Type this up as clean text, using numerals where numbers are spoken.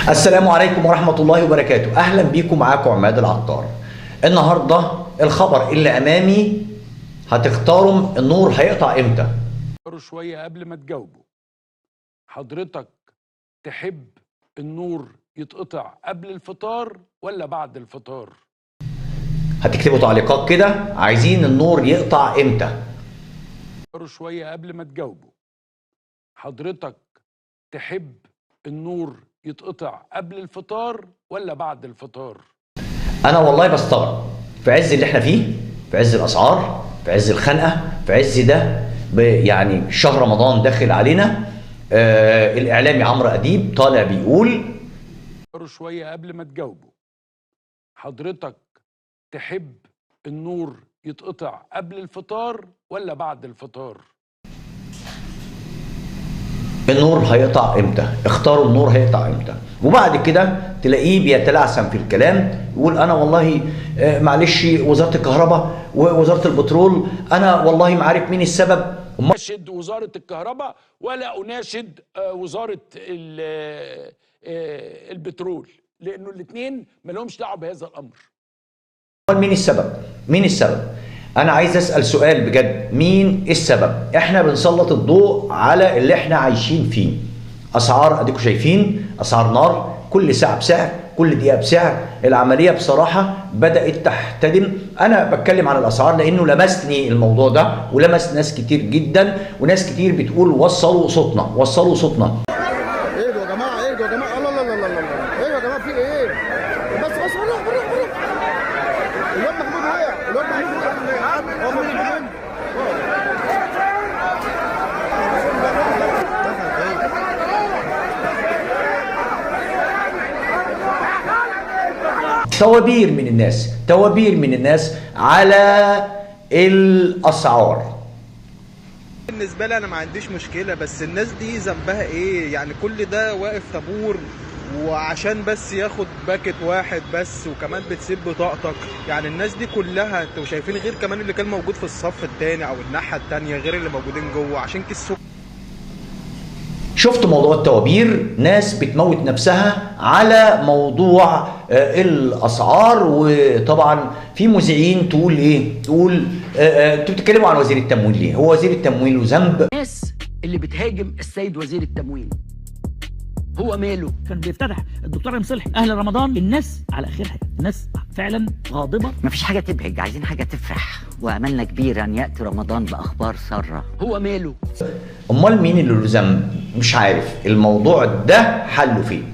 السلام عليكم ورحمة الله وبركاته. أهلا بيكم، معاكم عماد العطار. النهاردة الخبر اللي أمامي هتختاروا النور هيقطع إمتى؟ شوية قبل ما تجاوبوا، حضرتك تحب النور يتقطع قبل الفطار ولا بعد الفطار؟ هتكتبوا تعليقات كده، عايزين النور يقطع إمتى؟ شوية قبل ما تجاوبوا، حضرتك تحب النور يتقطع قبل الفطار ولا بعد الفطار؟ أنا والله بستغرب في عز اللي احنا فيه، في عز الأسعار، في عز الخنقة، في عز ده يعني شهر رمضان داخل علينا. الإعلامي عمرو أديب طالع بيقول شوية قبل ما تجاوبوا، حضرتك تحب النور يتقطع قبل الفطار ولا بعد الفطار؟ النور هيقطع امتى؟ اختاروا النور هيقطع امتى؟ وبعد كده تلاقيه بيتلعثم في الكلام، يقول انا والله معلش وزاره الكهرباء ووزاره البترول، انا والله ما عارف مين السبب. اناشد وزاره الكهرباء ولا اناشد وزاره البترول، لانه الاثنين ما لهمش دعوه بهذا الامر. مين السبب؟ مين السبب؟ أنا عايز أسأل سؤال بجد، مين السبب؟ إحنا بنسلط الضوء على اللي إحنا عايشين فيه. أسعار أديكم شايفين، أسعار نار، كل ساعة بسعر، كل دقيقة بسعر. العملية بصراحة بدأت تحتدم. أنا بتكلم عن الأسعار لأنه لمسني الموضوع ده ولمس ناس كتير جدا، وناس كتير بتقول وصلوا صوتنا، وصلوا صوتنا. ايه ده يا جماعه؟ ايه ده يا جماعه؟ الله الله الله الله، ايه يا جماعه؟ في ايه؟ بس بالراحه. الواد محمود وقع، الواد محمود وقع. هو مين محمود؟ توابير من الناس، توابير من الناس على الأسعار. بالنسبه لي انا ما عنديش مشكله، بس الناس دي ذنبها ايه؟ يعني كل ده واقف طابور وعشان بس ياخد باكت واحد بس، وكمان بتسيب بطاقتك. يعني الناس دي كلها انتوا شايفين، غير كمان اللي كان موجود في الصف الثاني او الناحيه الثانيه، غير اللي موجودين جوه عشان كيس سكر. شفت موضوع التوابير، ناس بتموت نفسها على موضوع الاسعار. وطبعا في مذيعين تقول ايه؟ تقول انتوا بتتكلموا عن وزير التموين ليه؟ هو وزير التموين له ذنب؟ الناس اللي بتهاجم السيد وزير التموين هو ماله؟ كان بيفتتح الدكتور رامي صلحي اهل رمضان، الناس على اخرها، الناس فعلا غاضبه. مفيش حاجه تبهج، عايزين حاجه تفرح، واملنا كبير ان ياتي رمضان باخبار ساره. هو ماله؟ امال مين اللي له ذنب؟ مش عارف الموضوع ده حله فين.